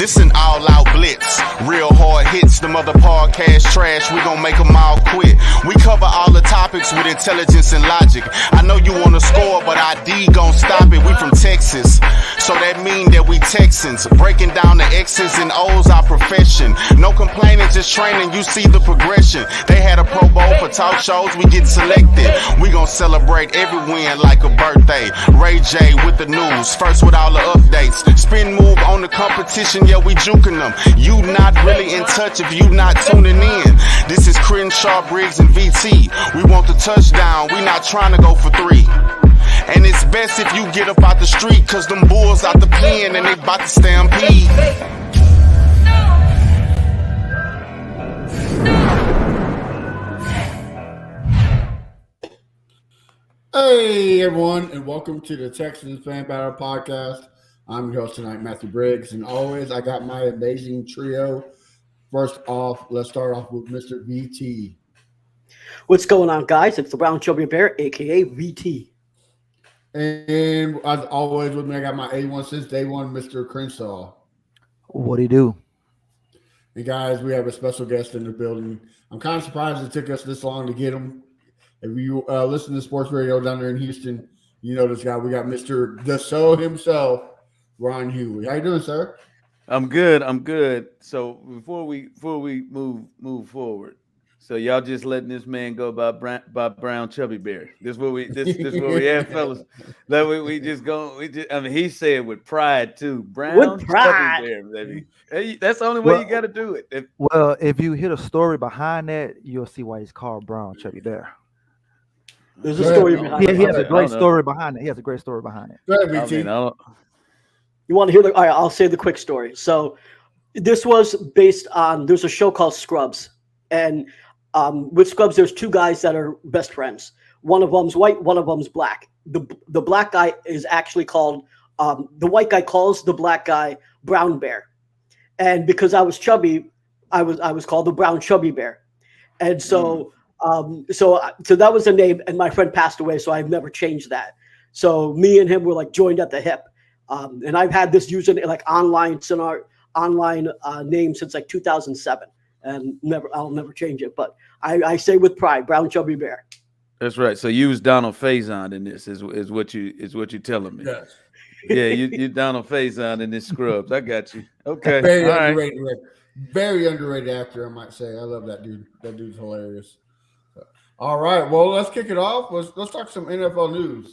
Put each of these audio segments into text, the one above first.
This an all-out blitz, real hard hits, them other podcast trash, we gon' make them all quit. We cover all the topics with intelligence and logic. I know you wanna score, but ID gon' stop it. We from Texas, so that mean that we Texans. Breaking down the X's and O's, our profession. No complaining, just training, you see the progression. They had a Pro Bowl for talk shows, we get selected. We gon' celebrate every win like a birthday. Ray J with the news, first with all the updates. Spin move on the competition, yeah, we juking them. You not really in touch if you not tuning in. This is Crenshaw, Briggs, and VT. We want the touchdown, we not trying to go for 3. And it's best if you get up out the street, cause them bulls out the pen and they bout to stampede. Hey everyone, and welcome to the Texans Fan Battle Podcast. I'm your host tonight, Matthew Briggs, and always I got my amazing trio. First off, let's start off with Mr. VT. What's going on, guys? It's the Brown Chubby Bear, aka VT. And as always with me, I got my A1 since day one, Mr. Crenshaw. What do you do? And guys, we have a special guest in the building. I'm kind of surprised it took us this long to get him. If you listen to Sports Radio down there in Houston, you know this guy. We got Mr. The Show himself, Ron Hughley. How you doing, sir? I'm good. So before we move forward, so y'all just letting this man go by Brown Chubby Bear. This where we at, fellas. That we just go. I mean, he said with pride too. Brown With pride. Chubby Bear, baby. Hey, that's the only way you got to do it. If you hear a story behind that, you'll see why he's called Brown Chubby Bear. There's a story behind it. He has a great story behind it. Go ahead, VT. You want to hear all right, I'll say the quick story. So this was based on, there's a show called Scrubs. And with Scrubs, there's two guys that are best friends. One of them's white, one of them's black. The black guy is actually called, the white guy calls the black guy Brown Bear. And because I was chubby, I was called the Brown Chubby Bear. And so so that was the name, and my friend passed away, so I've never changed that. So me and him were like joined at the hip. And I've had this username like online name since like 2007, and I'll never change it. But I say with pride, Brown Chubby Bear. That's right. So you was Donald Faison in this is what you're telling me. Yes. Yeah, you Donald Faison in this Scrubs. I got you. Okay. Very all underrated. Right. Very underrated actor, I might say. I love that dude. That dude's hilarious. All right, well, let's kick it off. Let's talk some NFL news.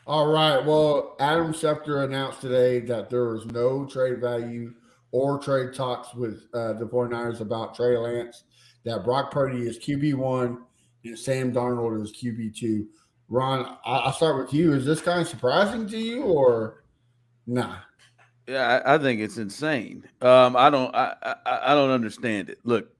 All right, well, Adam Schefter announced today that there was no trade value or trade talks with the 49ers about Trey Lance, that Brock Purdy is QB1 and Sam Darnold is QB2. Ron, I'll start with you. Is this kind of surprising to you or – nah. Yeah, I think it's insane. I don't understand it. Look,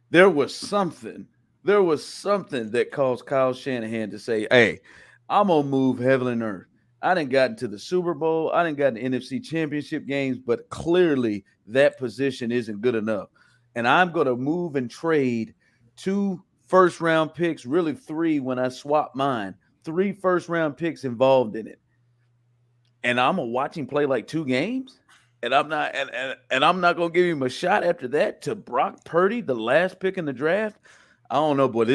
there was something that caused Kyle Shanahan to say, "Hey, I'm gonna move heaven and earth." I didn't got into the Super Bowl, I didn't got into NFC Championship games, but clearly that position isn't good enough, and I'm gonna move and trade 2 first-round picks, really 3 when I swap mine. 3 first-round picks involved in it. And I'm gonna watch him play like 2 games, and I'm not gonna give him a shot after that to Brock Purdy, the last pick in the draft. I don't know, boy.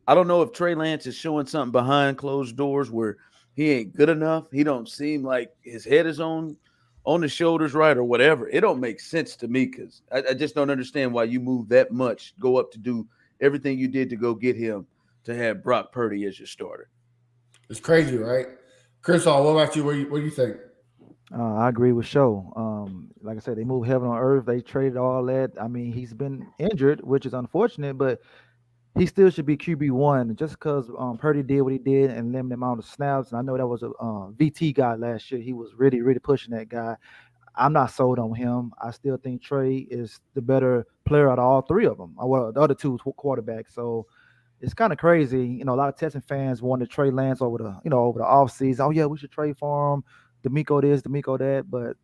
I don't know if Trey Lance is showing something behind closed doors where he ain't good enough. He don't seem like his head is on the shoulders right or whatever. It don't make sense to me because I just don't understand why you move that much, go up to do everything you did to go get him to have Brock Purdy as your starter. It's crazy, right? Chris, what about you? What do you think? I agree with Show. Like I said, they moved heaven on earth. They traded all that. I mean, he's been injured, which is unfortunate, but he still should be QB1 just because Purdy did what he did and limited amount of snaps. And I know that was a VT guy last year. He was really, really pushing that guy. I'm not sold on him. I still think Trey is the better player out of all 3 of them. Well, the other 2 quarterbacks. So it's kind of crazy. You know, a lot of Texans fans wanted Trey Lance over the offseason. Oh, yeah, we should trade for him. D'Amico this, D'Amico that. But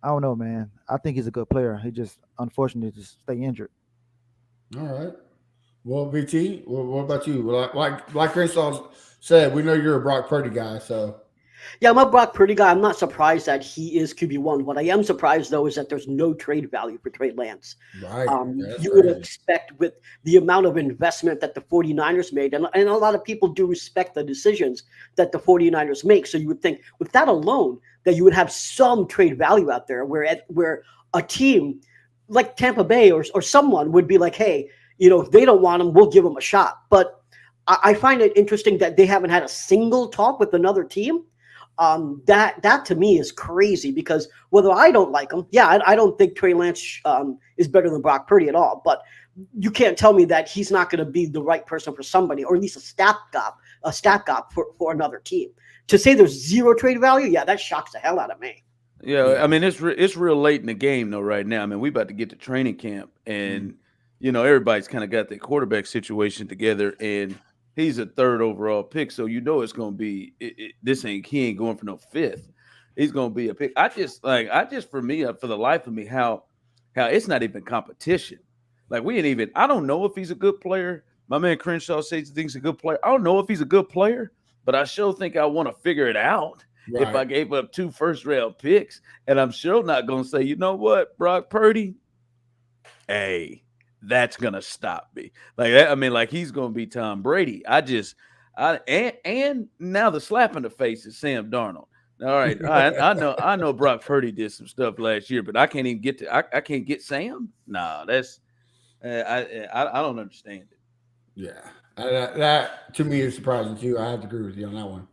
I don't know, man. I think he's a good player. He just, unfortunately, just stay injured. All right. Well, BT, what about you? Like Crenshaw said, we know you're a Brock Purdy guy, so. Yeah, I'm a Brock Purdy guy. I'm not surprised that he is QB1. What I am surprised, though, is that there's no trade value for Trey Lance. Right. That's You would crazy. expect with the amount of investment that the 49ers made, and a lot of people do respect the decisions that the 49ers make. So you would think with that alone that you would have some trade value out there where a team like Tampa Bay or someone would be like, hey, if they don't want him, we'll give him a shot. But I find it interesting that they haven't had a single talk with another team. That to me is crazy because whether I don't like him, I don't think Trey Lance is better than Brock Purdy at all. But you can't tell me that he's not going to be the right person for somebody, or at least a stopgap for another team. To say there's zero trade value, that shocks the hell out of me. Yeah, I mean it's real late in the game though right now. I mean we about to get to training camp, and everybody's kind of got their quarterback situation together, and he's a third overall pick, so it's going to be he ain't going for no fifth. He's going to be a pick. I just for the life of me, how it's not even competition. Like I don't know if he's a good player. My man Crenshaw says he thinks he's a good player. I don't know if he's a good player, but I sure think I want to figure it out. Right. If I gave up 2 first-round picks, and I'm sure not going to say, you know what, Brock Purdy, hey, that's gonna stop me. Like he's gonna be Tom Brady. And now the slap in the face is Sam Darnold. All right, I know Brock Purdy did some stuff last year, but I can't even get to. I can't get Sam. Nah, that's I don't understand it. Yeah, that to me is surprising too. I have to agree with you on that one.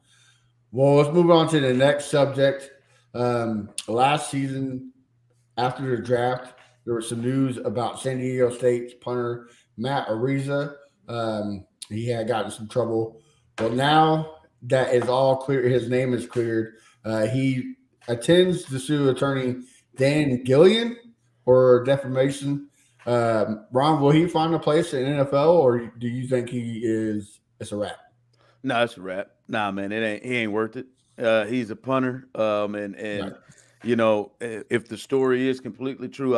Well, let's move on to the next subject. Last season, after the draft, there was some news about San Diego State's punter, Matt Ariza. He had gotten some trouble. But now that is all clear, his name is cleared. He attends to sue attorney Dan Gillian for defamation. Ron, will he find a place in NFL, or do you think it's a wrap? No, it's a wrap. Nah, man, he ain't worth it. He's a punter. And right. If the story is completely true,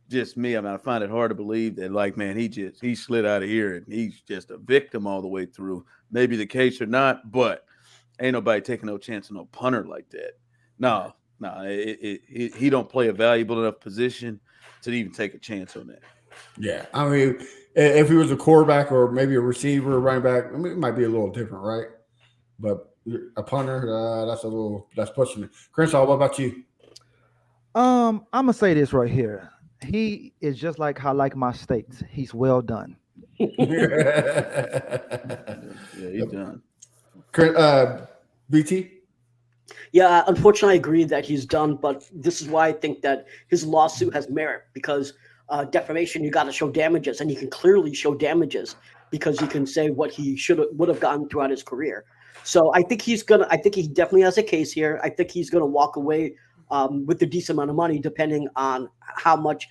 just me, I find it hard to believe that, like, man, he slid out of here and he's just a victim all the way through. Maybe the case or not, but ain't nobody taking no chance on no punter like that. No, he don't play a valuable enough position to even take a chance on that. Yeah, I mean, if he was a quarterback or maybe a receiver, running back, I mean, it might be a little different, right? But a punter, that's pushing it. Crenshaw, what about you? I'm gonna say this right here. He is just like how I like my steaks. He's well done. Yeah, he's done. BT? Yeah, unfortunately, I agree that he's done, but this is why I think that his lawsuit has merit, because defamation, you got to show damages, and he can clearly show damages because he can say what he would have gotten throughout his career. So I think he definitely has a case here. I think he's gonna walk away with a decent amount of money, depending on how much,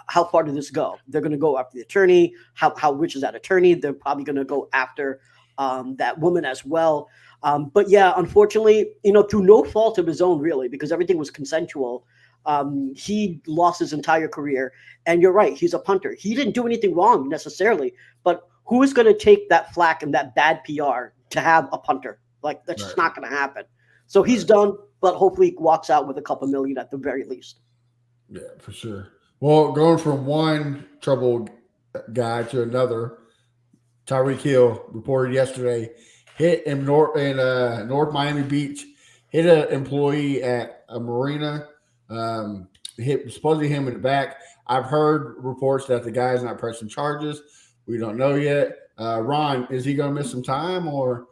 how far did this go? They're gonna go after the attorney. How rich is that attorney? They're probably gonna go after that woman as well. But yeah, unfortunately, through no fault of his own, really, because everything was consensual. He lost his entire career, and you're right. He's a punter. He didn't do anything wrong necessarily, but who is going to take that flack and that bad PR to have a punter? Like, that's just not going to happen. So he's done, but hopefully he walks out with a couple million at the very least. Yeah, for sure. Well, going from one troubled guy to another, Tyreek Hill reported yesterday hit in North Miami Beach, hit an employee at a marina, hit supposedly him in the back. I've heard reports that the guy's not pressing charges. We don't know yet. Ron, is he going to miss some time or?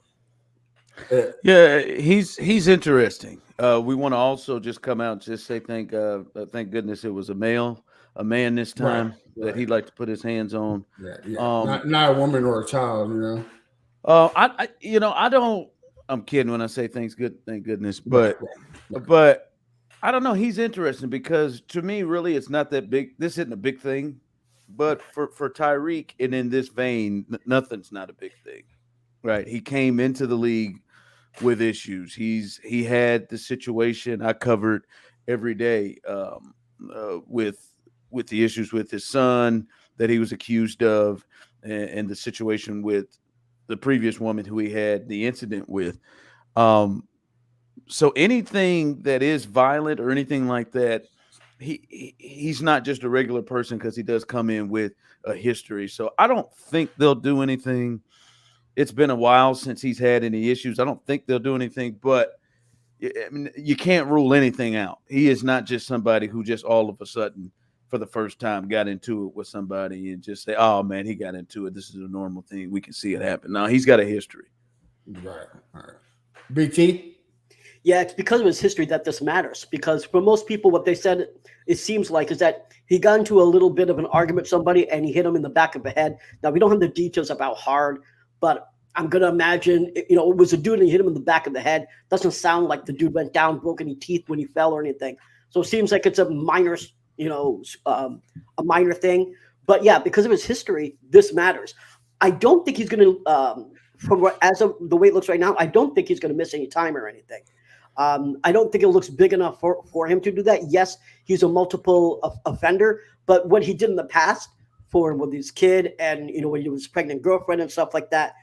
Yeah, he's interesting. We want to also just come out and just say thank goodness it was a man this time that he'd like to put his hands on. Yeah. Not a woman or a child, I'm kidding when I say thank goodness, but I don't know. He's interesting because to me, really, it's not that big. This isn't a big thing, but for Tyreek and in this vein, nothing's not a big thing, right? He came into the league with issues. He had the situation I covered every day with the issues with his son, that he was accused of, and the situation with the previous woman who he had the incident with. So anything that is violent or anything like that, he's not just a regular person, because he does come in with a history. So I don't think they'll do anything. It's been a while since he's had any issues. I don't think they'll do anything, but I mean, you can't rule anything out. He is not just somebody who just all of a sudden for the first time got into it with somebody and just say, oh man, he got into it. This is a normal thing. We can see it happen. No, he's got a history. Right. All right. BT? Yeah, it's because of his history that this matters. Because for most people, what they said, it seems like, is that he got into a little bit of an argument with somebody and he hit him in the back of the head. Now, we don't have the details about hard, but I'm going to imagine, it was a dude and he hit him in the back of the head. Doesn't sound like the dude went down, broke any teeth when he fell or anything. So it seems like it's a minor, a minor thing. But yeah, because of his history, this matters. I don't think he's going to, as of the way it looks right now, I don't think he's going to miss any time or anything. I don't think it looks big enough for him to do that. Yes, he's a multiple offender, but what he did in the past with his kid and, when he was pregnant girlfriend and stuff like that,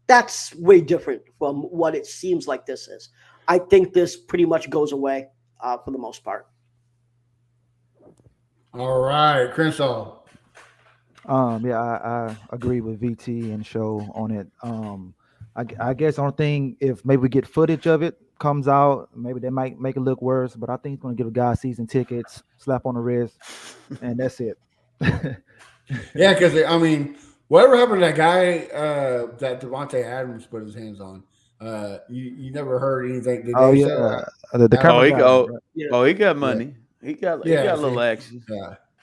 that's way different from what it seems like this is. I think this pretty much goes away for the most part. All right, Crenshaw. Yeah, I agree with VT and Show on it. I guess the only thing, if maybe we get footage of it comes out, maybe they might make it look worse, but I think it's going to give a guy season tickets, slap on the wrist, and that's it. Yeah, because whatever happened to that guy that Devontae Adams put his hands on? You never heard anything? Did they say he got money. Yeah. He got a little action.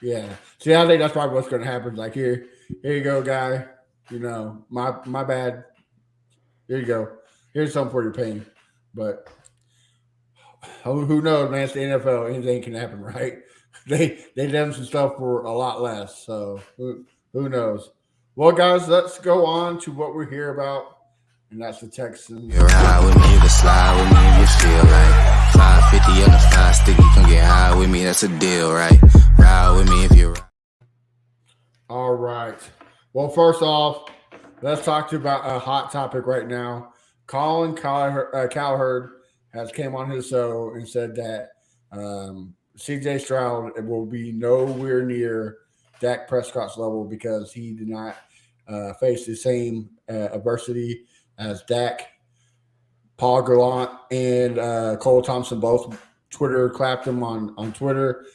Yeah. See, I think that's probably what's going to happen. Like, here you go, guy. My bad. Here you go. Here's something for your pain. But who knows, man? It's the NFL. Anything can happen, right? They done some stuff for a lot less. So who knows? Well, guys, let's go on to what we're here about, and that's the Texans. You ride with me, you can slide with me if you feel like 550 on the 5 stick. You can get high with me. That's a deal, right? Ride with me if you ride. All right. Well, first off, let's talk to you about a hot topic right now. Colin Cowherd has came on his show and said that C.J. Stroud will be nowhere near Dak Prescott's level because he did not face the same adversity as Dak. Paul Gallant and Cole Thompson both Twitter clapped him on Twitter,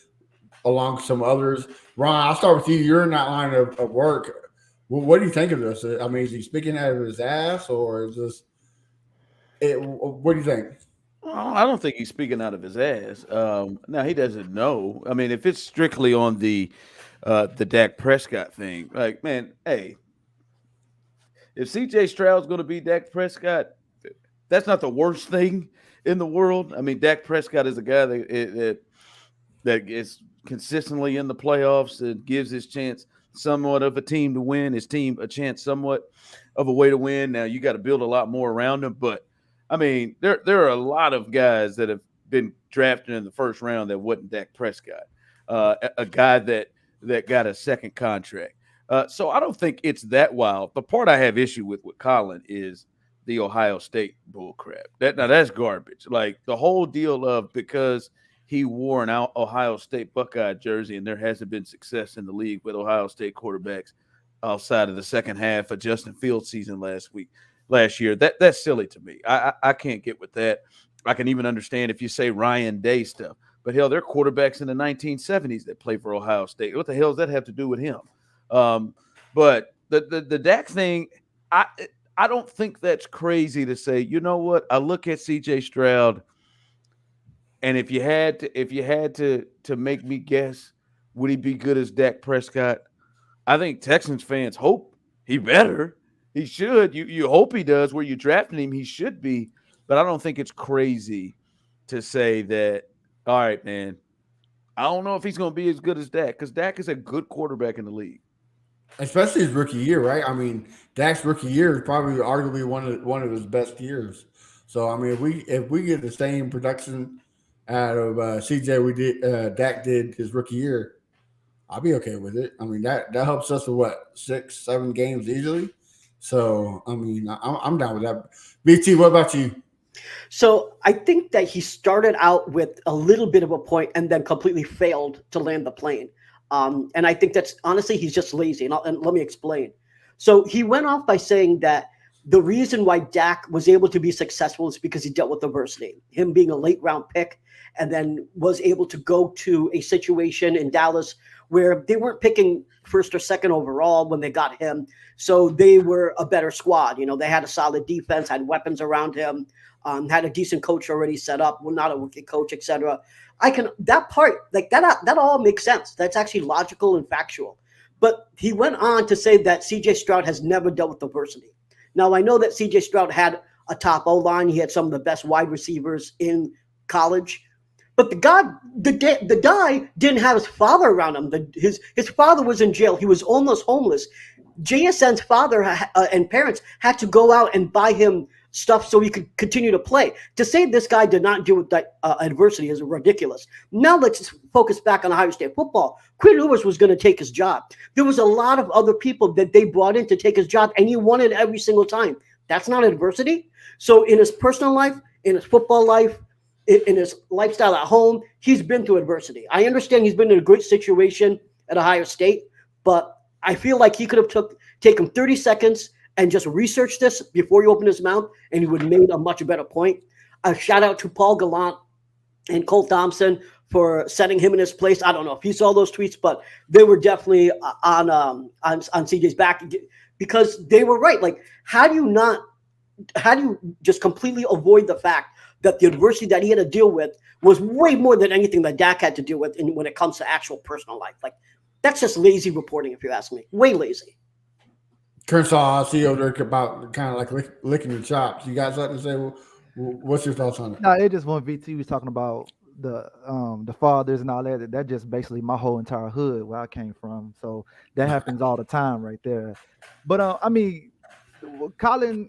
along with some others. Ron, I'll start with you. You're in that line of work. What do you think of this? Is he speaking out of his ass, or is this what do you think? I don't think he's speaking out of his ass. Now, he doesn't know. I mean, if it's strictly on the Dak Prescott thing, like, man, hey, if C.J. Stroud's going to be Dak Prescott, that's not the worst thing in the world. I mean, Dak Prescott is a guy that is consistently in the playoffs and gives his chance somewhat of a team to win, his team a chance somewhat of a way to win. Now, you got to build a lot more around him, but I mean, there are a lot of guys that have been drafted in the first round that wasn't Dak Prescott, a guy that got a second contract. So I don't think it's that wild. The part I have issue with Colin is the Ohio State bullcrap. That's garbage. Like the whole deal of because he wore an Ohio State Buckeye jersey and there hasn't been success in the league with Ohio State quarterbacks outside of the second half of Justin Fields' season last year. That's silly to me. I can't get with that. I can even understand if you say Ryan Day stuff. But hell, there are quarterbacks in the 1970s that play for Ohio State. What the hell does that have to do with him? But the Dak thing, I don't think that's crazy to say. You know what? I look at C.J. Stroud, and if you had to make me guess, would he be good as Dak Prescott? I think Texans fans hope he better. He should. You hope he does. Where you drafted him, he should be. But I don't think it's crazy to say that, all right, man, I don't know if he's going to be as good as Dak because Dak is a good quarterback in the league. Especially his rookie year, right? I mean, Dak's rookie year is probably arguably one of his best years. So, I mean, if we get the same production out of CJ Dak did his rookie year, I'll be okay with it. I mean, that helps us with what 6, 7 games easily. So I mean, I'm down with that. BT, what about you? So I think that he started out with a little bit of a point and then completely failed to land the plane. And I think that's honestly, he's just lazy. And let me explain. So he went off by saying that the reason why Dak was able to be successful is because he dealt with adversity. Him being a late round pick and then was able to go to a situation in Dallas where they weren't picking first or second overall when they got him. So they were a better squad. You know, they had a solid defense, had weapons around him, had a decent coach already set up. Well, not a rookie coach, etc. That part, like that all makes sense. That's actually logical and factual. But he went on to say that CJ Stroud has never dealt with adversity. Now, I know that CJ Stroud had a top O-line. He had some of the best wide receivers in college. But the guy didn't have his father around him. His father was in jail. He was almost homeless. JSN's father and parents had to go out and buy him stuff so he could continue to play. To say this guy did not deal with that adversity is ridiculous. Now let's focus back on Ohio State football. Quinn Ewers was going to take his job. There was a lot of other people that they brought in to take his job, and he won it every single time. That's not adversity. So in his personal life, in his football life, in his lifestyle at home, he's been through adversity. I understand he's been in a great situation at Ohio State, but I feel like he could have taken 30 seconds and just researched this before he opened his mouth, and he would have made a much better point. A shout out to Paul Gallant and Cole Thompson for setting him in his place. I don't know if you saw those tweets, but they were definitely on CJ's back because they were right. Like, how do you just completely avoid the fact that the adversity that he had to deal with was way more than anything that Dak had to deal with when it comes to actual personal life? Like, that's just lazy reporting, if you ask me. Way lazy. Kershaw, I see you over there about kind of like licking your chops. You got something to say? Well, what's your thoughts on it? No, it just when VT was talking about the fathers and all that. That just basically my whole entire hood where I came from. So that happens all the time right there. But I mean, Colin,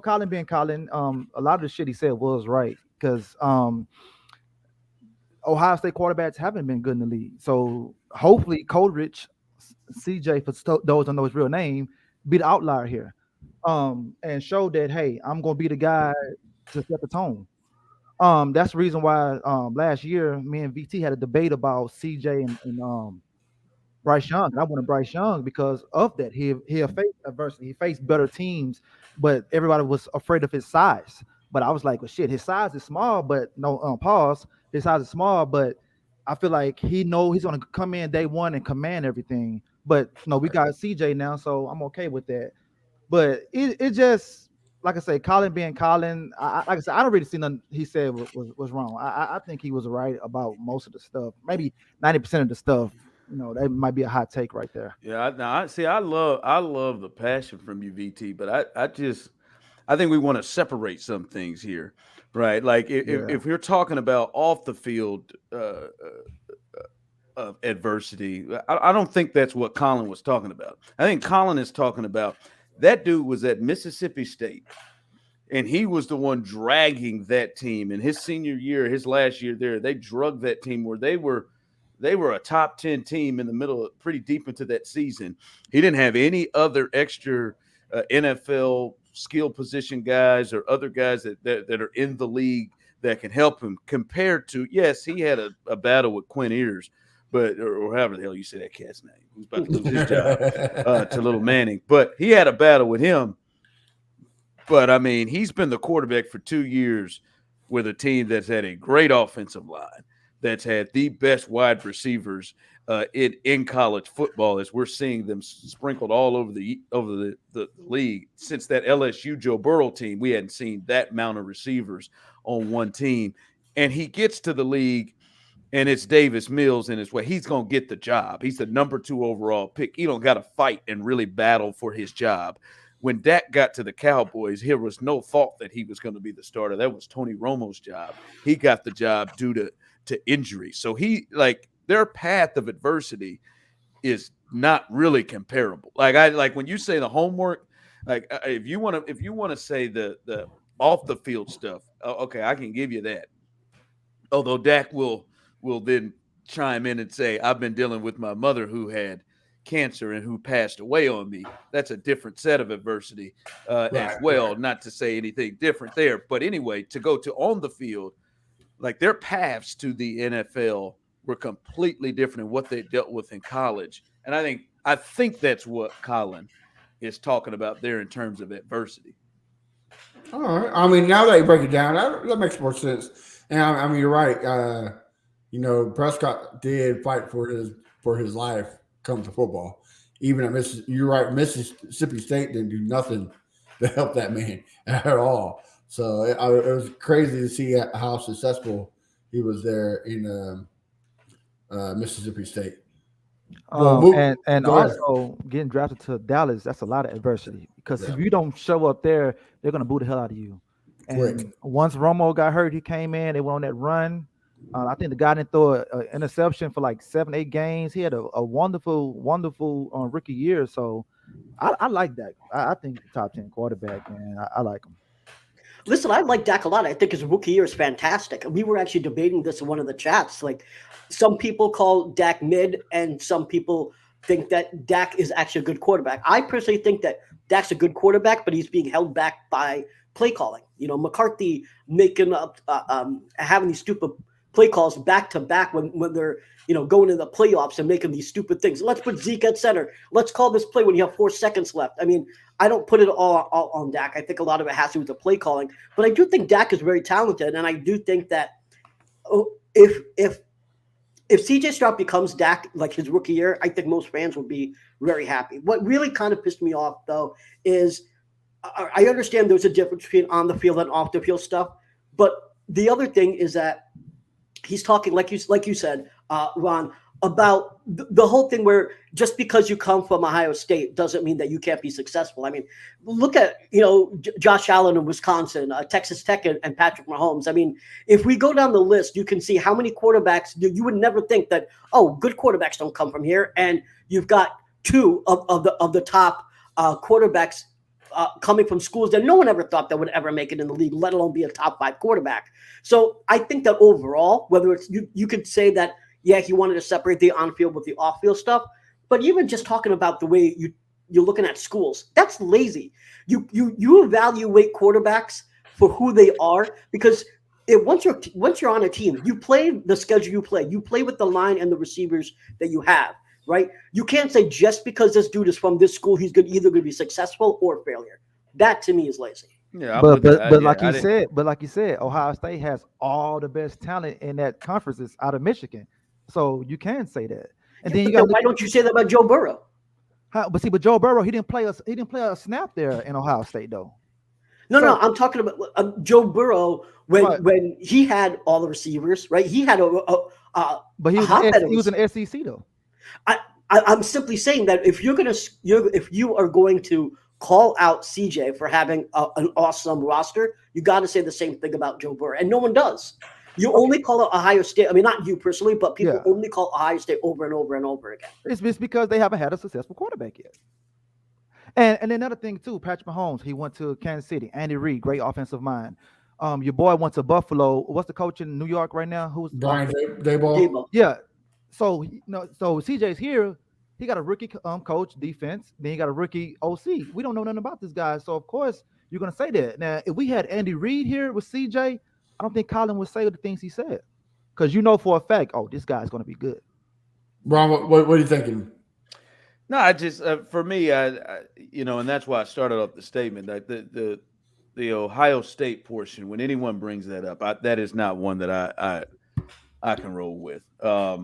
Colin being Colin, a lot of the shit he said was right because Ohio State quarterbacks haven't been good in the league. So hopefully Coleridge, CJ, for those don't know his real name, be the outlier here, and show that, hey, I'm gonna be the guy to set the tone. That's the reason why last year me and VT had a debate about CJ and Bryce Young. And I wanted Bryce Young because of that. He'll face adversity. He faced better teams, but everybody was afraid of his size. But I was like, well, shit, his size is small, but no pause. His size is small, but I feel like he know he's gonna come in day one and command everything. But we got CJ now, so I'm okay with that. But it just, like I say, Colin being Colin, like I said, I don't really see nothing he said was wrong. I think he was right about most of the stuff. Maybe 90% of the stuff. That might be a hot take right there. Yeah, I love the passion from you, VT, but I think we want to separate some things here, right? Like if we're talking about off the field adversity, I don't think that's what Colin was talking about. I think Colin is talking about that dude was at Mississippi State, and he was the one dragging that team. In his senior year, his last year there, they drug that team where they were a top 10 team in the middle, pretty deep into that season. He didn't have any other extra NFL skill position guys or other guys that are in the league that can help him compared to, yes, he had a battle with Quinn Ewers, or however the hell you say that cat's name, who's about to lose his job to Little Manning. But he had a battle with him. But, I mean, he's been the quarterback for 2 years with a team that's had a great offensive line, that's had the best wide receivers in college football, as we're seeing them sprinkled all over the league. Since that LSU Joe Burrow team, we hadn't seen that amount of receivers on one team. And he gets to the league, and it's Davis Mills in his way. He's going to get the job. He's the number 2 overall pick. He don't got to fight and really battle for his job. When Dak got to the Cowboys, there was no thought that he was going to be the starter. That was Tony Romo's job. He got the job due to injury. So their path of adversity is not really comparable. Like when you say the homework, like if you want to say the off the field stuff, okay, I can give you that. Although Dak will then chime in and say, I've been dealing with my mother who had cancer and who passed away on me. That's a different set of adversity as well. Right. Not to say anything different there. But anyway, to go to on the field, like their paths to the NFL were completely different than what they dealt with in college. And I think that's what Colin is talking about there in terms of adversity. All right. I mean, now that you break it down, that makes more sense. And I mean, you're right. Prescott did fight for his life come to football. Even at you're right, Mississippi State didn't do nothing to help that man at all. So it was crazy to see how successful he was there in Mississippi State. And also getting drafted to Dallas, that's a lot of adversity because if you don't show up there, they're going to boo the hell out of you. And once Romo got hurt, he came in, they went on that run. I think the guy didn't throw an interception for like 7-8 games. He had a wonderful rookie year. So I like that. I think top 10 quarterback, man. I like him. Listen, I like Dak a lot. I think his rookie year is fantastic. We were actually debating this in one of the chats. Like, some people call Dak mid, and some people think that Dak is actually a good quarterback. I personally think that Dak's a good quarterback, but he's being held back by play calling. McCarthy making up, having these stupid play calls back to back when they're going to the playoffs and making these stupid things. Let's put Zeke at center. Let's call this play when you have 4 seconds left. I mean, I don't put it all on Dak. I think a lot of it has to do with the play calling, but I do think Dak is very talented, and I do think that if CJ Stroud becomes Dak like his rookie year, I think most fans will be very happy. What really kind of pissed me off, though, is I understand there's a difference between on the field and off the field stuff, but the other thing is that he's talking, like you said, Ron, about the whole thing where just because you come from Ohio State doesn't mean that you can't be successful. I mean, look at, Josh Allen in Wisconsin, Texas Tech and Patrick Mahomes. I mean, if we go down the list, you can see how many quarterbacks you would never think that, good quarterbacks don't come from here. And you've got 2 of the top quarterbacks coming from schools that no one ever thought that would ever make it in the league, let alone be a top 5 quarterback. So I think that overall, whether it's you could say that, yeah, he wanted to separate the on-field with the off-field stuff, but even just talking about the way you're looking at schools, that's lazy. You evaluate quarterbacks for who they are, because once you're on a team, you play the schedule you play with the line and the receivers that you have, right? You can't say just because this dude is from this school, he's either going to be successful or failure. That to me is lazy. Yeah, but like you said, Ohio State has all the best talent in that conference out of Michigan. So you can say that. And then why don't you say that about Joe Burrow? But Joe Burrow, he didn't play a snap there in Ohio State though. No, I'm talking about Joe Burrow when he had all the receivers, right? He had but he was an SEC though. I'm simply saying that if you are going to call out CJ for having an awesome roster, you got to say the same thing about Joe Burrow, and no one does. You only call it Ohio State. I mean, not you personally, but people only call Ohio State over and over and over again. It's just because they haven't had a successful quarterback yet. And another thing too, Patrick Mahomes, he went to Kansas City. Andy Reid, great offensive mind. Your boy went to Buffalo. What's the coach in New York right now? Who's Brian Daboll? Yeah. So CJ's here. He got a rookie coach defense. Then he got a rookie OC. We don't know nothing about this guy, so of course you're gonna say that. Now, if we had Andy Reid here with CJ, I don't think Colin would say the things he said, because for a fact, this guy's going to be good. Ron, what are you thinking? No, I just for me, and that's why I started off the statement that the Ohio State portion. When anyone brings that up, that is not one that I can roll with. I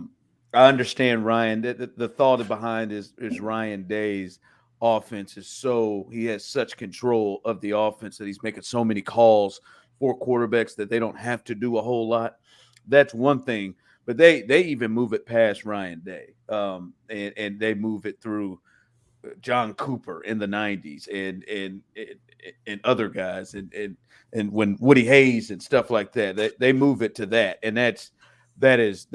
understand Ryan. The thought behind is Ryan Day's offense is he has such control of the offense that he's making so many calls for quarterbacks that they don't have to do a whole lot. That's one thing, but they even move it past Ryan Day, and they move it through John Cooper in the 90s and other guys and when Woody Hayes and stuff like that. They move it to that, and that is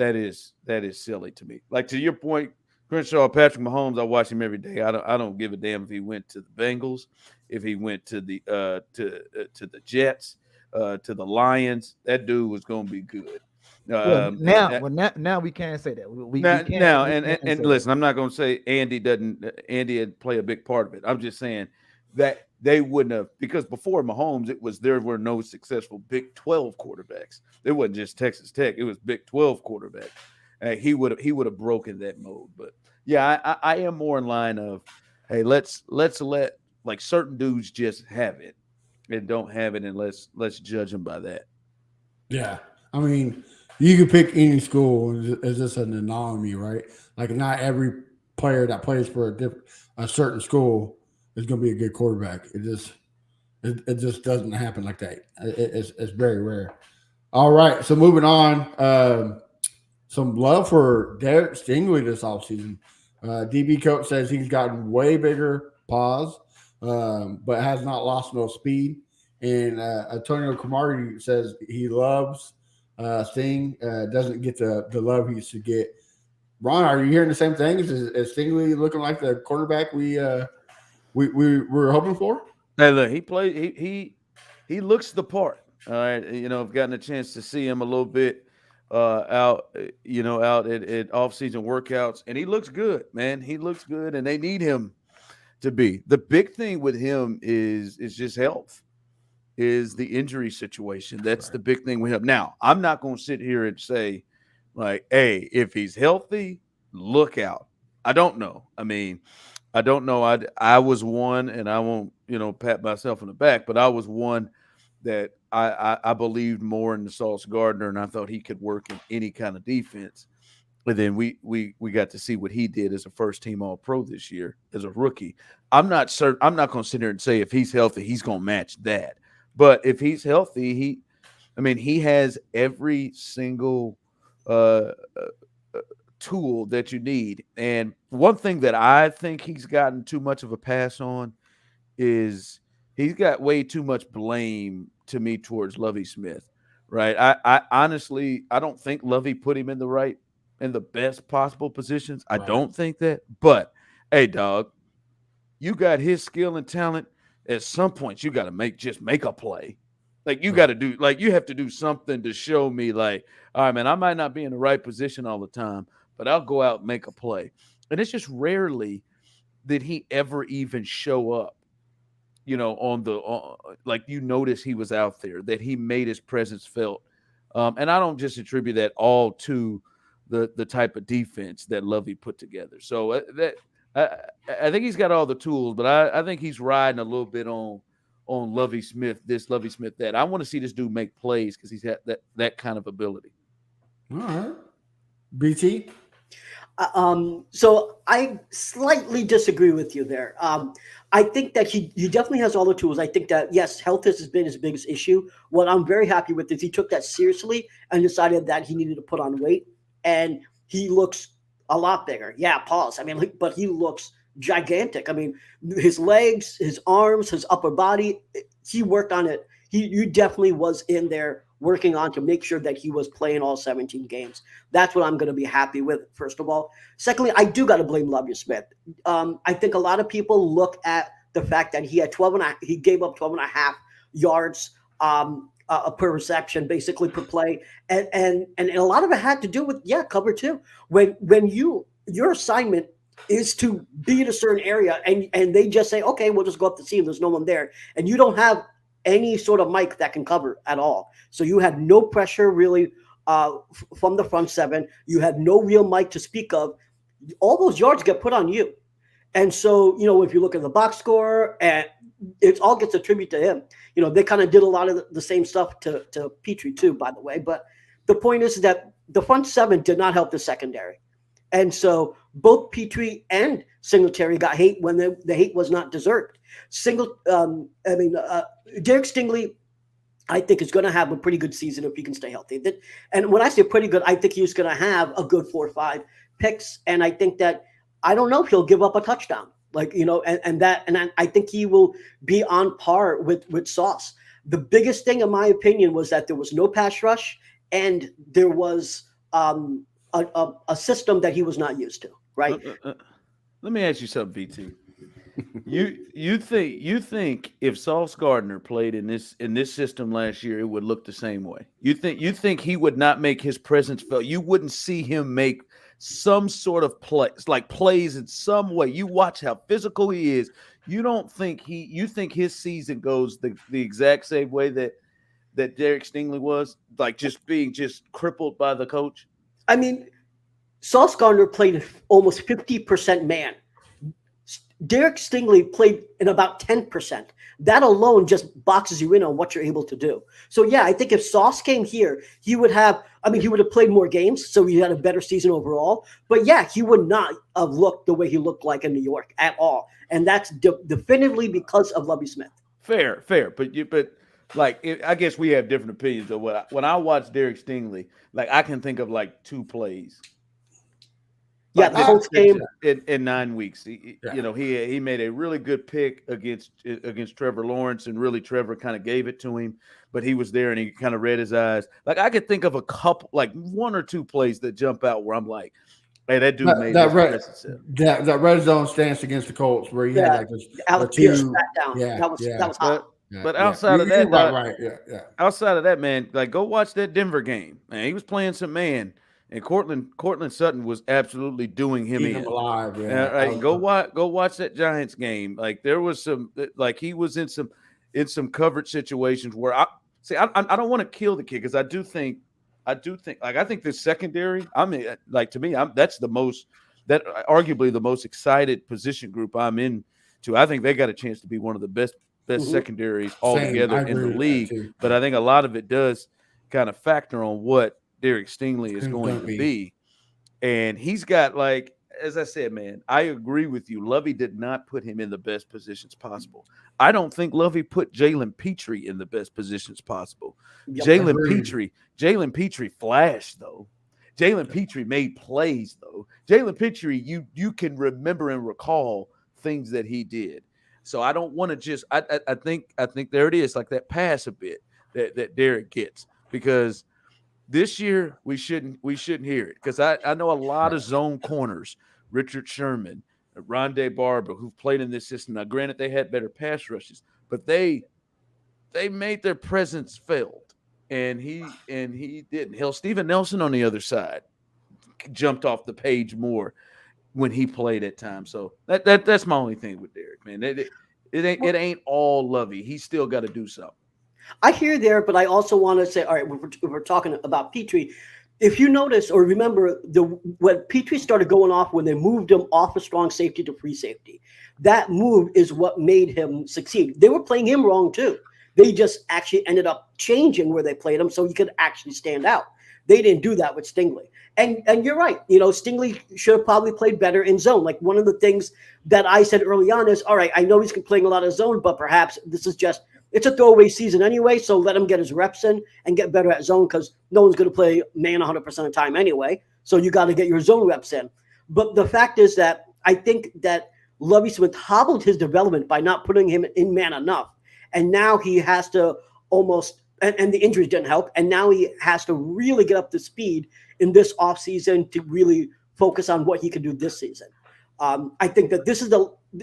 silly to me. Like, to your point, Crenshaw, Patrick Mahomes, I watch him every day. I don't give a damn if he went to the Bengals, if he went to the Jets. to the Lions, that dude was going to be good. Now we can't say that. We can't say listen, that. I'm not going to say Andy had play a big part of it. I'm just saying that they wouldn't have, because before Mahomes, there were no successful Big 12 quarterbacks. It wasn't just Texas Tech; it was Big 12 quarterbacks. He would have broken that mold. But yeah, I am more in line of, hey, let's let like certain dudes just have it and don't have it, and let's judge them by that. Yeah, I mean, you can pick any school as just an anomaly, right? Like not every player that plays for a certain school is going to be a good quarterback. It just doesn't happen like that. It's very rare. All right, so moving on. Some love for Derek Stingley this offseason. DB coach says he's gotten way bigger paws, but has not lost no speed. And Antonio Cromartie says he loves Sting, doesn't get the love he should get. Ron, are you hearing the same thing? Is Stingley looking like the quarterback we were hoping for? Hey, look, he looks the part. All right, I've gotten a chance to see him a little bit out at off-season workouts, and he looks good, man. He looks good, and they need him to be. The big thing with him is just health, is the injury situation. That's right. The big thing with him. Now, I'm not going to sit here and say, like, hey, if he's healthy, look out. I don't know. I mean, I don't know. I was one, and I won't, pat myself on the back, but I was one that I believed more in the Sauce Gardner, and I thought he could work in any kind of defense. And then we got to see what he did as a first-team All-Pro this year as a rookie. I'm not certain. I'm not going to sit here and say if he's healthy, he's going to match that. But if he's healthy, he has every single tool that you need. And one thing that I think he's gotten too much of a pass on is he's got way too much blame to me towards Lovie Smith, right? I honestly, I don't think Lovie put him in the best possible positions. I don't think that. But, hey, dog, you got his skill and talent. At some point, you got to make a play. Like, you got to do, like, you have to do something to show me, like, all right, man, I might not be in the right position all the time, but I'll go out and make a play. And it's just rarely did he ever even show up, like you notice he was out there, that he made his presence felt. And I don't just attribute that all to the type of defense that Lovie put together. So I think he's got all the tools, but I think he's riding a little bit on Lovie Smith, this, Lovie Smith, that. I want to see this dude make plays because he's got that kind of ability. All right. BT? So I slightly disagree with you there. I think that he definitely has all the tools. I think that, yes, health has been his biggest issue. What I'm very happy with is he took that seriously and decided that he needed to put on weight, and he looks a lot bigger. Yeah, pause. But he looks gigantic. His legs, his arms, his upper body, he worked on it. He definitely was in there working on to make sure that he was playing all 17 games. That's what I'm going to be happy with, first of all. Secondly, I do got to blame Lovie Smith. I think a lot of people look at the fact that he had he gave up 12 and a half yards per reception, basically per play. And a lot of it had to do with, cover two. When your assignment is to be in a certain area and they just say, okay, we'll just go up the seam. There's no one there. And you don't have any sort of mic that can cover at all. So you had no pressure really from the front seven. You had no real mic to speak of. All those yards get put on you. And so, if you look at the box score, and it all gets attributed to him. They kind of did a lot of the same stuff to Petrie too, by the way. But the point is that the front seven did not help the secondary. And so both Petrie and Singletary got hate when the hate was not deserved. Derek Stingley, I think, is going to have a pretty good season if he can stay healthy. And when I say pretty good, I think he's going to have a good 4 or 5 picks. And I think that, I don't know if he'll give up a touchdown. And I think he will be on par with Sauce. The biggest thing, in my opinion, was that there was no pass rush and there was a system that he was not used to, right? Let me ask you something, BT. You think if Sauce Gardner played in this system last year, it would look the same way? You think he would not make his presence felt? You wouldn't see him make some sort of plays in some way. You watch how physical he is. You think his season goes the exact same way that Derek Stingley was, like just being crippled by the coach? I mean, Sauce Gardner played almost 50% man. Derek Stingley played in about 10%. That alone just boxes you in on what you're able to do. So, yeah, I think if Sauce came here, he would have played more games, so he had a better season overall. But, yeah, he would not have looked the way he looked like in New York at all. And that's definitively because of Lovie Smith. Fair. But I guess we have different opinions of when I watch Derek Stingley, like I can think of like two plays. Yeah, the Colts game in 9 weeks. He made a really good pick against Trevor Lawrence, and really Trevor kind of gave it to him, but he was there and he kind of read his eyes. Like I could think of a couple, like one or two plays that jump out where I'm like, hey, that dude made that red zone stance against the Colts where he had like this Alex Pierce sat down. That was hot. But outside of that, right. Outside of that, man, like go watch that Denver game. Man, he was playing some man. And Cortland Sutton was absolutely doing him in. Alive, right. Go watch that Giants game. Like there was some, like he was in some coverage situations where I don't want to kill the kid because I think the secondary. I mean, like to me, that's arguably the most excited position group I'm into. I think they got a chance to be one of the best secondaries altogether in the league. But I think a lot of it does kind of factor on what Derek Stingley is going to be. And he's got, like, as I said, man, I agree with you. Lovie did not put him in the best positions possible. I don't think Lovie put Jalen Petrie in the best positions possible. Yep, Jalen Petrie flashed, though. Jalen Petrie made plays, though. Jalen Petrie, you can remember and recall things that he did. So I don't want to just I think there it is, like that pass a bit that Derek gets, because this year we shouldn't hear it, because I know a lot of zone corners, Richard Sherman, Rondé Barber, who've played in this system. Now, granted, they had better pass rushes, but they made their presence felt, and he didn't. Hell, Steven Nelson on the other side jumped off the page more when he played at times. So that's my only thing with Derek, man. It ain't all Lovey. He's still got to do something. I hear there, but I also want to say, all right, we're talking about Petrie. If you notice or remember, when Petrie started going off, when they moved him off a strong safety to free safety, that move is what made him succeed. They were playing him wrong too. They just actually ended up changing where they played him so he could actually stand out. They didn't do that with Stingley. And you're right. Stingley should have probably played better in zone. Like one of the things that I said early on is, all right, I know he's playing a lot of zone, but perhaps this is it's a throwaway season anyway, so let him get his reps in and get better at zone, because no one's going to play man 100% of the time anyway. So you got to get your zone reps in. But the fact is that I think that Lovie Smith hobbled his development by not putting him in man enough. And now he has to almost – and the injuries didn't help. And now he has to really get up to speed in this offseason to really focus on what he can do this season. I think that this is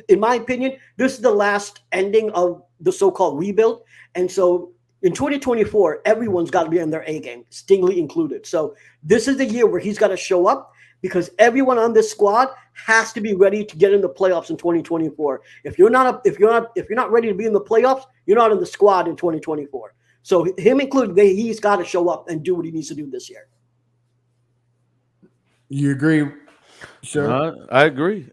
in my opinion, this is the last ending of the so-called rebuild. And so in 2024, everyone's got to be on their A game, Stingley included. So this is the year where he's got to show up, because everyone on this squad has to be ready to get in the playoffs in 2024. If you're not ready to be in the playoffs, you're not in the squad in 2024. So him included, he's got to show up and do what he needs to do this year. You agree? Sure. I agree.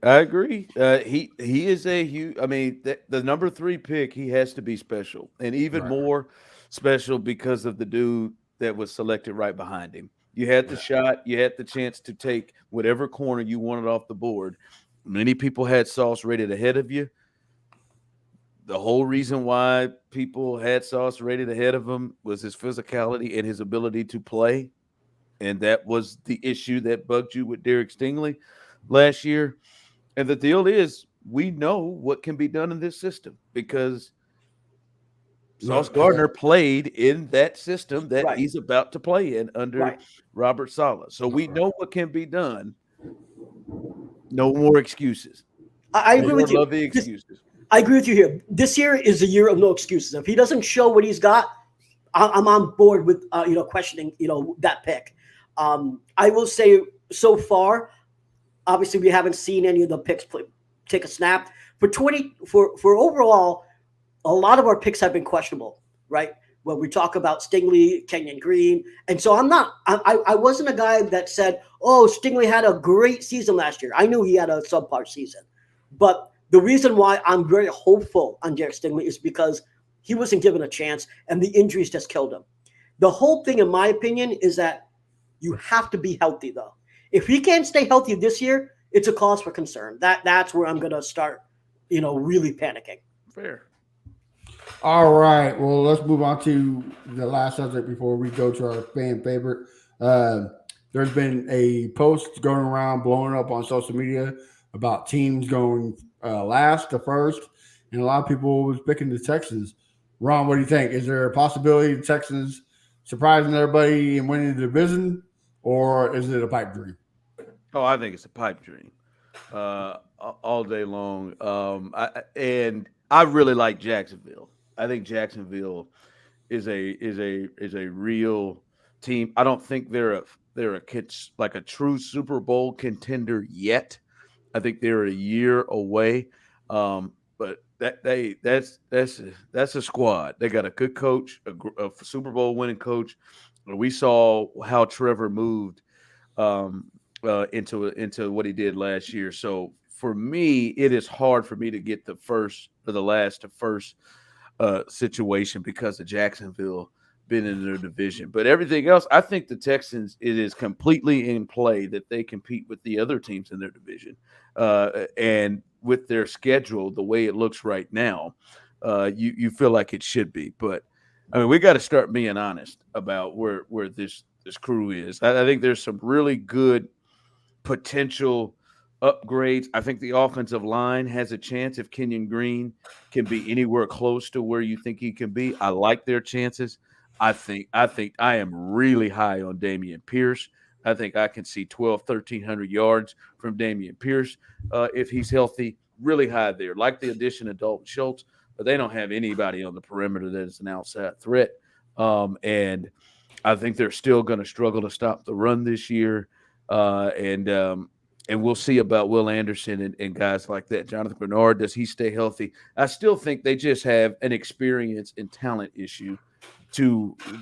He is a huge. I mean, the number 3 pick, he has to be special, and even more special because of the dude that was selected right behind him. You had the shot. You had the chance to take whatever corner you wanted off the board. Many people had Sauce rated ahead of you. The whole reason why people had Sauce rated ahead of him was his physicality and his ability to play. And that was the issue that bugged you with Derek Stingley last year. And the deal is, we know what can be done in this system, because Sauce Gardner played in that system that he's about to play in under Robert Saleh. So we know what can be done. No more excuses. I agree with you. Love the excuses. I agree with you here. This year is a year of no excuses. If he doesn't show what he's got, I'm on board with questioning that pick. I will say so far, obviously we haven't seen any of the picks take a snap. For overall, a lot of our picks have been questionable, right? When we talk about Stingley, Kenyon Green, and so I wasn't a guy that said, "Oh, Stingley had a great season last year." I knew he had a subpar season, but the reason why I'm very hopeful on Derek Stingley is because he wasn't given a chance, and the injuries just killed him. The whole thing, in my opinion, is that you have to be healthy, though. If he can't stay healthy this year, it's a cause for concern. That's where I'm going to start, really panicking. Fair. All right. Well, let's move on to the last subject before we go to our fan favorite. There's been a post going around, blowing up on social media about teams going last to first, and a lot of people was picking the Texans. Ron, what do you think? Is there a possibility the Texans surprising everybody and winning the division, or is it a pipe dream? Oh, I think it's a pipe dream all day long. I really like Jacksonville. I think Jacksonville is a real team. I don't think they're a true Super Bowl contender yet. I think they're a year away. But that's a squad. They got a good coach, a Super Bowl winning coach. We saw how Trevor moved into what he did last year. So for me, it is hard for me to get the first or the last to first situation because of Jacksonville being in their division. But everything else, I think the Texans, it is completely in play that they compete with the other teams in their division. And with their schedule, the way it looks right now, you feel like it should be. But, I mean, we got to start being honest about where this crew is. I think there's some really good potential upgrades. I think the offensive line has a chance if Kenyon Green can be anywhere close to where you think he can be. I like their chances. I think I am really high on Dameon Pierce. I think I can see 1,300 yards from Dameon Pierce if he's healthy. Really high there. Like the addition of Dalton Schultz, but they don't have anybody on the perimeter that is an outside threat. And I think they're still going to struggle to stop the run this year. And we'll see about Will Anderson and guys like that. Jonathan Bernard, does he stay healthy? I still think they just have an experience and talent issue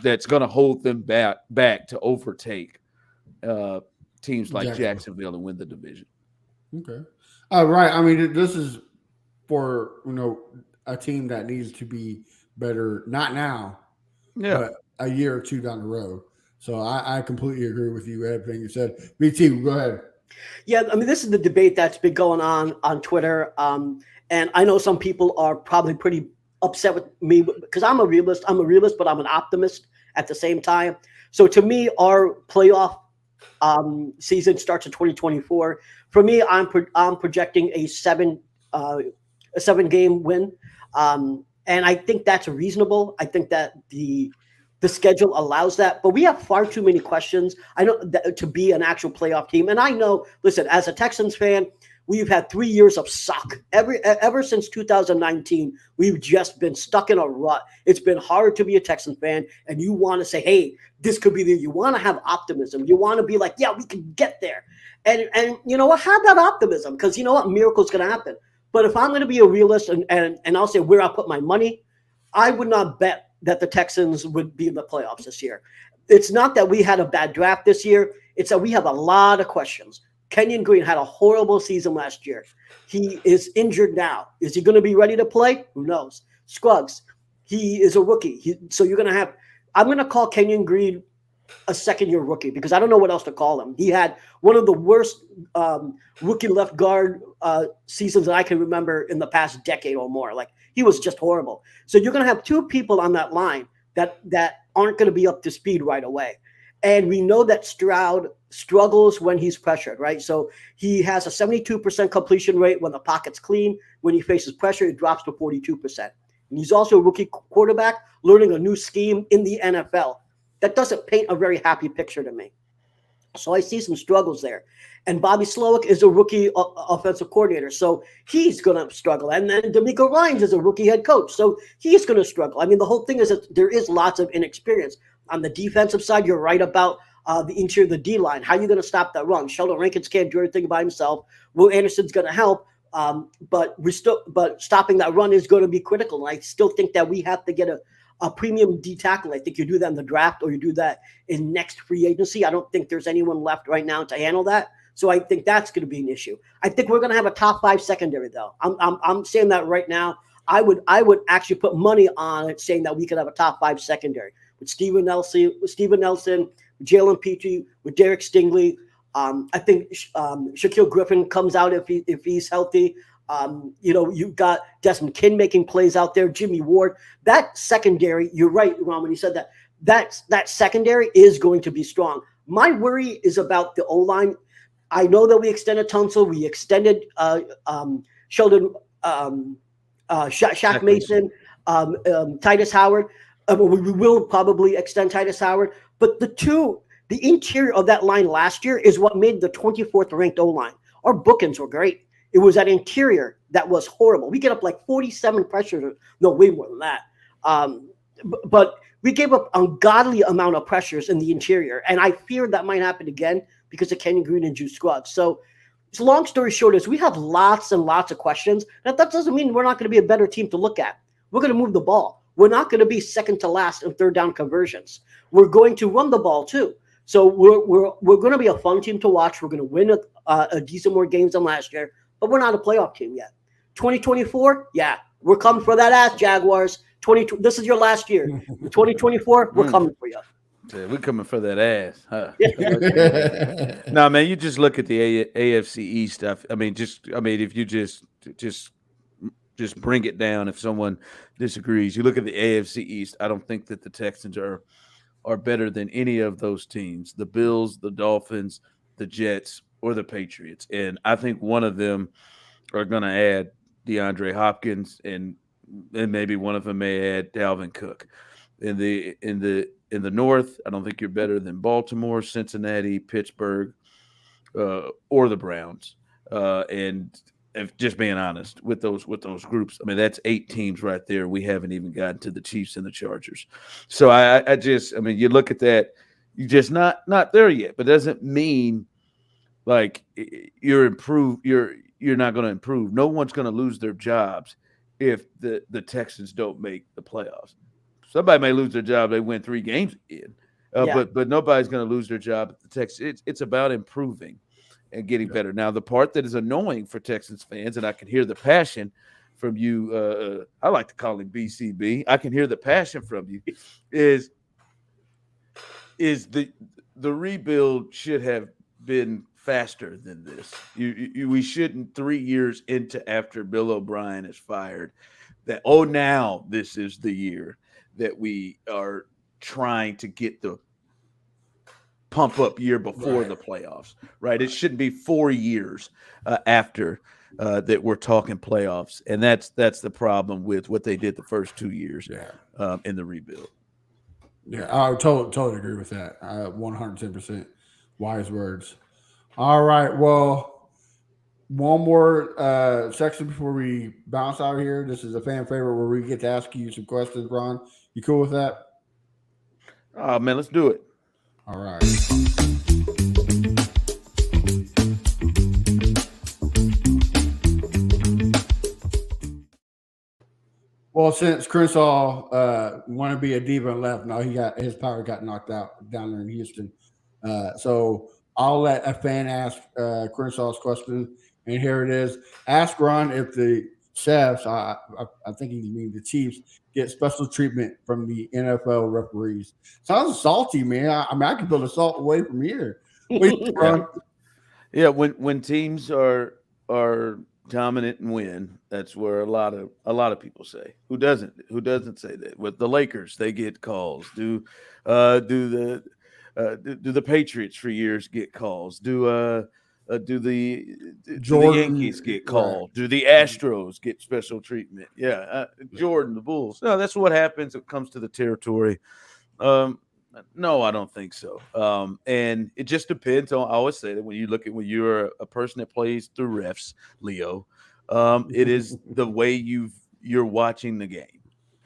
that's going to hold them back to overtake teams like Jacksonville and win the division. Okay. Right. I mean, this is for, a team that needs to be better, not now, but a year or two down the road. So I completely agree with you, everything you said. BT, go ahead. Yeah, I mean, this is the debate that's been going on Twitter. And I know some people are probably pretty upset with me because I'm a realist, but I'm an optimist at the same time. So to me, our playoff season starts in 2024. For me, I'm projecting a seven game win. And I think that's reasonable. I think that the schedule allows that, but we have far too many questions. I know that to be an actual playoff team. And I know, listen, as a Texans fan, we've had 3 years of suck. Ever since 2019, we've just been stuck in a rut. It's been hard to be a Texans fan, and you want to say, hey, this could be the, you want to have optimism. You want to be like, yeah, we can get there. And you know what? Have that optimism, because you know what? Miracle's going to happen. But if I'm going to be a realist and I'll say where I put my money, I would not bet that the Texans would be in the playoffs this year. It's not that we had a bad draft this year. It's that we have a lot of questions. Kenyon Green had a horrible season last year. He is injured now. Is he going to be ready to play? Who knows? Scruggs, he is a rookie. So you're going to have – I'm going to call Kenyon Green a second-year rookie because I don't know what else to call him. He had one of the worst rookie left guard seasons that I can remember in the past decade or more. Like, he was just horrible. So you're going to have two people on that line that aren't going to be up to speed right away. And we know that Stroud struggles when he's pressured, right? So he has a 72% completion rate when the pocket's clean. When he faces pressure, it drops to 42%. And he's also a rookie quarterback learning a new scheme in the NFL. That doesn't paint a very happy picture to me. So I see some struggles there. And Bobby Slowick is a rookie offensive coordinator, so he's going to struggle. And then D'Amico Ryans is a rookie head coach, so he's going to struggle. I mean, the whole thing is that there is lots of inexperience. On the defensive side, you're right about the interior of the D-line. How are you going to stop that run? Sheldon Rankins can't do everything by himself. Will Anderson's going to help, but stopping that run is going to be critical. And I still think that we have to get a premium D tackle. I think you do that in the draft or you do that in next free agency. I don't think there's anyone left right now to handle that. So I think that's going to be an issue. I think we're going to have a top 5 secondary, though. I'm saying that right now. I would actually put money on it, saying that we could have a top 5 secondary with Steven Nelson, Jalen Petrie, with Derek Stingley. I think Shaquille Griffin comes out if he's healthy. You've got Desmond King making plays out there, Jimmy Ward. That secondary, you're right, Ron, when you said that secondary is going to be strong. My worry is about the O-line. I know that we extended Tunsil. We extended Sheldon, Shaq Mason, Titus Howard. We will probably extend Titus Howard. But the interior of that line last year is what made the 24th ranked O-line. Our bookends were great. It was that interior that was horrible. We get up like 47 pressures. No, way more than that. But we gave up ungodly amount of pressures in the interior. And I fear that might happen again because of Kenyon Green and Juice Scruggs. So long story short is we have lots and lots of questions. That doesn't mean we're not going to be a better team to look at. We're going to move the ball. We're not going to be second to last in third down conversions. We're going to run the ball too. So we're going to be a fun team to watch. We're going to win a decent more games than last year, but we're not a playoff team yet. 2024, yeah, we're coming for that ass, Jaguars. This is your last year. 2024, we're coming for you. Yeah, we're coming for that ass, huh? No, man, you just look at the AFC East stuff. If you just bring it down, if someone disagrees, you look at the AFC East. I don't think that the Texans are better than any of those teams: the Bills, the Dolphins, the Jets, or the Patriots. And I think one of them are going to add DeAndre Hopkins, and maybe one of them may add Dalvin Cook. In the North, I don't think you're better than Baltimore, Cincinnati, Pittsburgh, or the Browns. And if just being honest with those groups, I mean, that's 8 teams right there. We haven't even gotten to the Chiefs and the Chargers. So you look at that, you're just not there yet. But it doesn't mean like you're improved. You're not going to improve. No one's going to lose their jobs if the Texans don't make the playoffs. Somebody may lose their job. They win 3 games again. But nobody's going to lose their job at the Texans. It's about improving and getting better. Now, the part that is annoying for Texans fans, and I can hear the passion from you, I like to call him BCB. I can hear the passion from you, is the rebuild should have been faster than this. We shouldn't 3 years into after Bill O'Brien is fired that, now this is the year that we are trying to get the pump up year before the playoffs, right? It shouldn't be 4 years after that we're talking playoffs. And that's the problem with what they did the first 2 years in the rebuild. Yeah, I totally agree with that. 110% wise words. All right. Well, one more section before we bounce out of here. This is a fan favorite where we get to ask you some questions, Ron. You cool with that? Oh, man, let's do it. All right. Well, since Crenshaw wanted to be a diva and left, now his power got knocked out down there in Houston. So I'll let a fan ask Crenshaw's question, and here it is. Ask Ron if the Chefs, I think he means the Chiefs, get special treatment from the NFL referees. Sounds salty, man. I can build a salt away from here. Yeah, when teams are dominant and win, that's where a lot of people say. Who doesn't say that? With the Lakers, they get calls. Do the Patriots for years get calls? Do the Yankees get called? Right. Do the Astros get special treatment? Yeah, Jordan, the Bulls. No, that's what happens. It comes to the territory. No, I don't think so. And it just depends on. I always say that when you're a person that plays through refs, Leo, it is the way you're watching the game.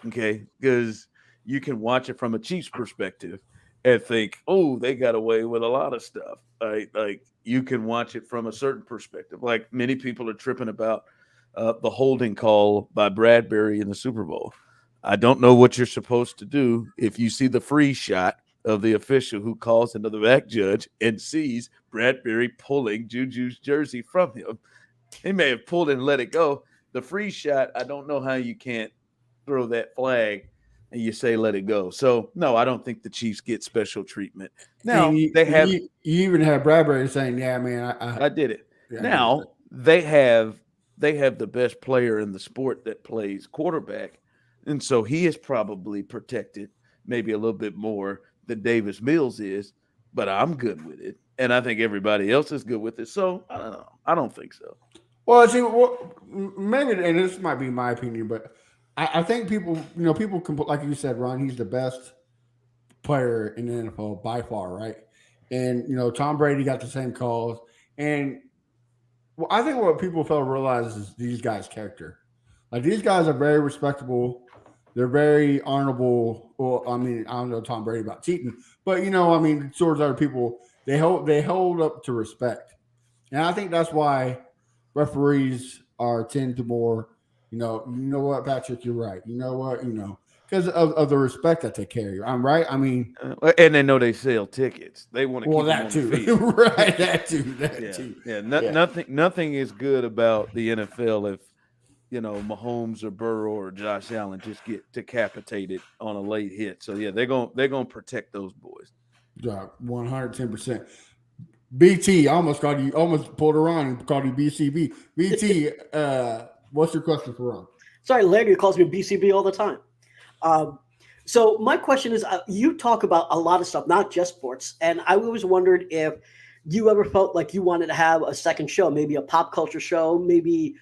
Okay, because you can watch it from a Chiefs perspective and think, oh, they got away with a lot of stuff. Right? Like you can watch it from a certain perspective. Like many people are tripping about the holding call by Bradbury in the Super Bowl. I don't know what you're supposed to do if you see the free shot of the official who calls into the back judge and sees Bradbury pulling Juju's jersey from him. He may have pulled it and let it go. The free shot, I don't know how you can't throw that flag and you say let it go. So no, I don't think the Chiefs get special treatment. Now they have. You even have Bradbury saying, "Yeah, man, I did it." Yeah, now they have the best player in the sport that plays quarterback, and so he is probably protected maybe a little bit more than Davis Mills is. But I'm good with it, and I think everybody else is good with it. So I don't know. I don't think so. Well, see, maybe, and this might be my opinion, but I think people can, like you said, Ron, he's the best player in the NFL by far, right? And Tom Brady got the same calls, and I think what people fail to realize is these guys' character. Like these guys are very respectable, they're very honorable. Well, I mean, I don't know Tom Brady about cheating, but towards other people, they hold up to respect, and I think that's why referees tend to more. You know what, Patrick, you're right. You know what, because of the respect that they carry. I'm right. I mean, and they know they sell tickets. They want to keep that them on the too, field. right? That too. Yeah. Nothing is good about the NFL if Mahomes or Burrow or Josh Allen just get decapitated on a late hit. So yeah, they're gonna protect those boys. 110%. BT, I almost pulled Ron and called you BCB. BT, what's your question for Ron? Sorry, Larry calls me BCB all the time. So my question is, you talk about a lot of stuff, not just sports, and I always wondered if you ever felt like you wanted to have a second show, maybe a pop culture show, maybe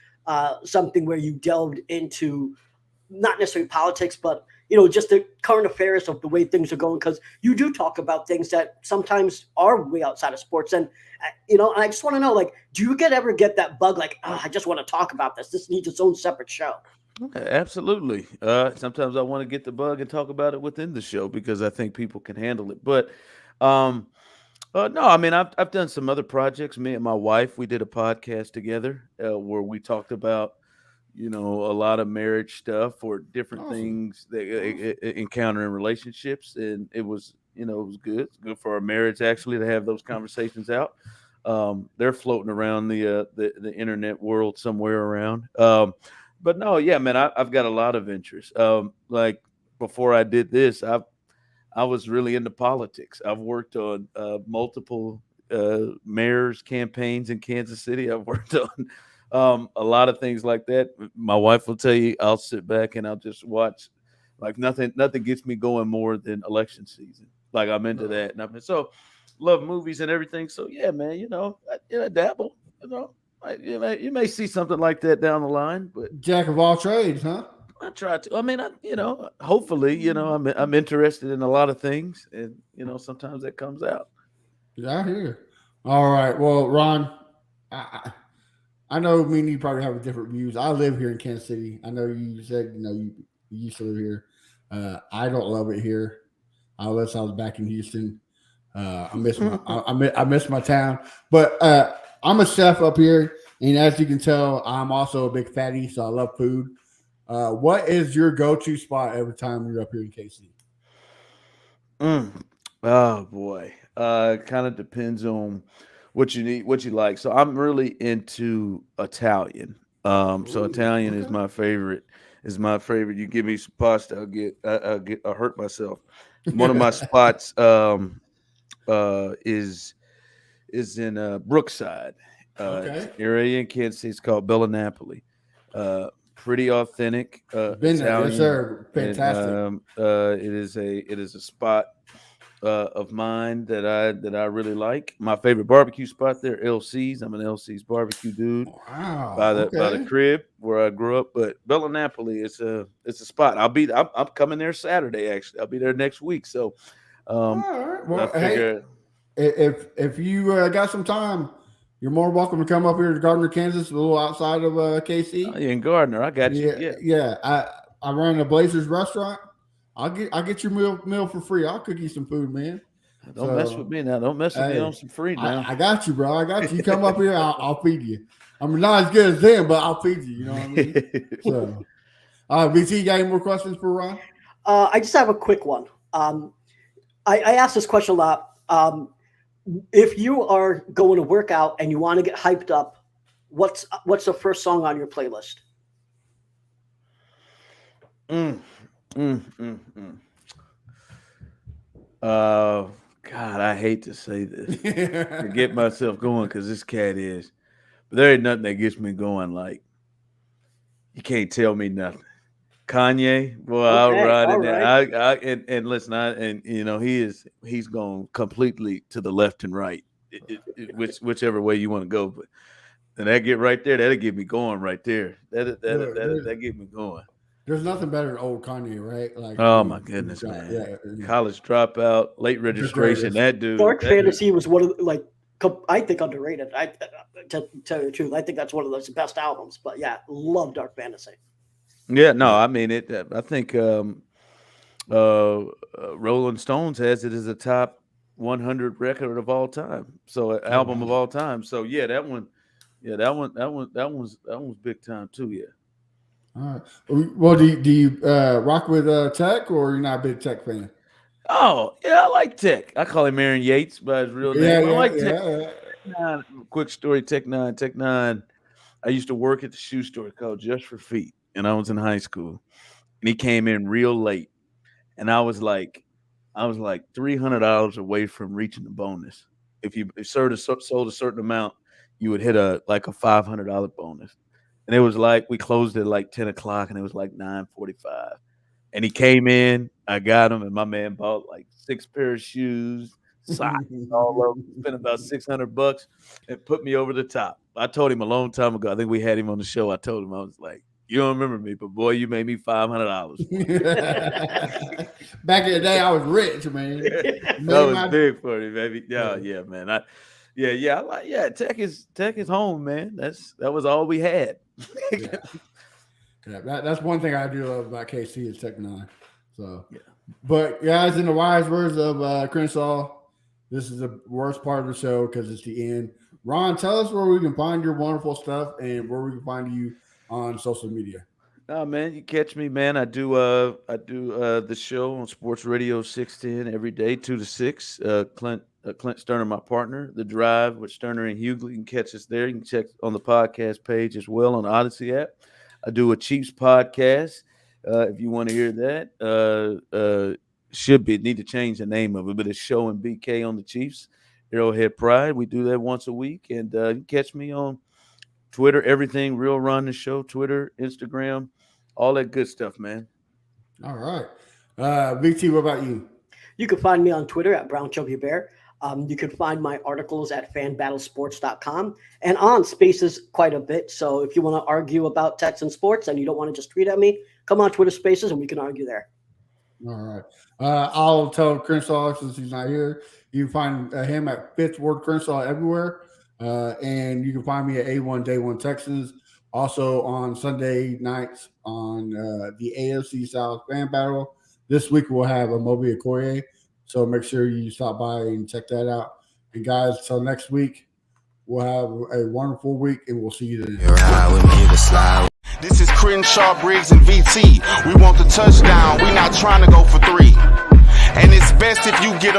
something where you delved into not necessarily politics, but just the current affairs of the way things are going, because you do talk about things that sometimes are way outside of sports. And, and I just want to know, like, do you ever get that bug? Like, I just want to talk about this. This needs its own separate show. Okay, absolutely. Sometimes I want to get the bug and talk about it within the show because I think people can handle it. But no, I mean, I've done some other projects. Me and my wife, we did a podcast together where we talked about a lot of marriage stuff or different things that encounter in relationships. And it was, it was good. It's good for our marriage actually to have those conversations out. They're floating around the internet world somewhere around. But no, yeah, man, I've got a lot of interest. Like before I did this, I was really into politics. I've worked on multiple mayor's campaigns in Kansas City. I've worked on a lot of things like that. My wife will tell you, I'll sit back and I'll just watch. Like nothing gets me going more than election season. Like I'm into that, and so love movies and everything. So yeah, man, I dabble. You may see something like that down the line, but Jack of all trades, huh? I try to. I mean, hopefully, I'm interested in a lot of things, and sometimes that comes out. Yeah, I hear. All right. Well, Ron, I know me and you probably have different views. I live here in Kansas City. I know you said you used to live here. I don't love it here. Unless I was back in Houston. I miss my town. But I'm a chef up here, and as you can tell, I'm also a big fatty, so I love food. What is your go-to spot every time you're up here in KC? Oh boy, kind of depends on what you need, what you like. So I'm really into Italian. So Italian is my favorite. You give me some pasta, I'll hurt myself. One of my spots is in Brookside. It's an area in Kansas City. It's called Bella Napoli. Pretty authentic. Been there, yes, sir. Fantastic. And, it is a spot of mine that I really like. My favorite barbecue spot there, LC's. I'm an LC's barbecue dude. Wow. By the crib where I grew up. But Bella Napoli, it's a spot. I'm coming there Saturday. Actually, I'll be there next week. So All right. I Well, figure, hey, if you got some time, you're more welcome to come up here to Gardner, Kansas, a little outside of KC. in Gardner, I got you. Yeah. I run a Blazers restaurant. I'll get your meal for free. I'll cook you some food, man. Don't mess with me now. Don't mess with me on some free now. I got you, bro. I got you. You come up here, I'll feed you. I'm not as good as them, but I'll feed you. You know what I mean? So, BT, you got any more questions for Ron? I just have a quick one. I ask this question a lot. If you are going to work out and you want to get hyped up, what's the first song on your playlist? God, I hate to say this to get myself going because this cat is, but there ain't nothing that gets me going. Like, you can't tell me nothing. Kanye, boy, I'll ride in there. And listen, he's going completely to the left and right, whichever way you want to go. But and that get right there, that'll get me going right there. That get me going. There's nothing better than old Kanye, right? Like, oh my goodness, man! Yeah. College dropout, late registration. That dude. Dark Fantasy was one of I think underrated. To tell you the truth, I think that's one of those best albums. But yeah, love Dark Fantasy. Yeah, no, I mean it. I think Rolling Stones has it as a top 100 record of all time. So album of all time. So yeah, that one was big time too. Yeah. All right. Well, do you rock with Tech, or you're not a big Tech fan? Oh yeah, I like Tech. I call him Aaron Yates by his real name. I like Tech. Yeah. Quick story, Tech Nine. I used to work at the shoe store called Just for Feet, and I was in high school. And he came in real late, and I was like $300 away from reaching the bonus. If you sold a certain amount, you would hit a $500 bonus. And it was like we closed at like 10 o'clock, and it was like 9:45. And he came in, I got him, and my man bought like 6 pair of shoes, socks, all of them, spent about $600 and put me over the top. I told him a long time ago, I think we had him on the show. I told him, I was like, you don't remember me, but boy, you made me $500. Back in the day, I was rich, man. That was big for you, baby. Yeah, man. Tech is home, man. That was all we had. That's one thing I do love about KC is Tech Nine. So, but guys, in the wise words of Crenshaw, this is the worst part of the show because it's the end. Ron, tell us where we can find your wonderful stuff and where we can find you on social media. Oh man, you catch me, man. I do the show on SportsRadio 610 every day, 2 to 6. Clint Stoerner, my partner, The Drive with Stoerner and Hughley. You can catch us there. You can check on the podcast page as well on the Odyssey app. I do a Chiefs podcast. If you want to hear that, need to change the name of it, but it's Show and BK on the Chiefs. Arrowhead Pride. We do that once a week, and you can catch me on Twitter, everything Real Ron the Show, Twitter, Instagram, all that good stuff, man. All right. BT, what about you? You can find me on Twitter at Brown Chubby Bear. You can find my articles at fanbattlesports.com and on Spaces quite a bit. So if you want to argue about Texan sports and you don't want to just tweet at me, come on Twitter Spaces and we can argue there. All right. I'll tell Crenshaw since he's not here. You can find him at Fifth Ward Crenshaw everywhere. And you can find me at A1 Day One Texans. Also on Sunday nights on the AFC South Fan Battle. This week we'll have a Moby Okoye. So make sure you stop by and check that out. And guys, till next week, we'll have a wonderful week and we'll see you then. This is Crenshaw, Briggs, and VT. We want the touchdown. We're not trying to go for 3. And it's best if you get a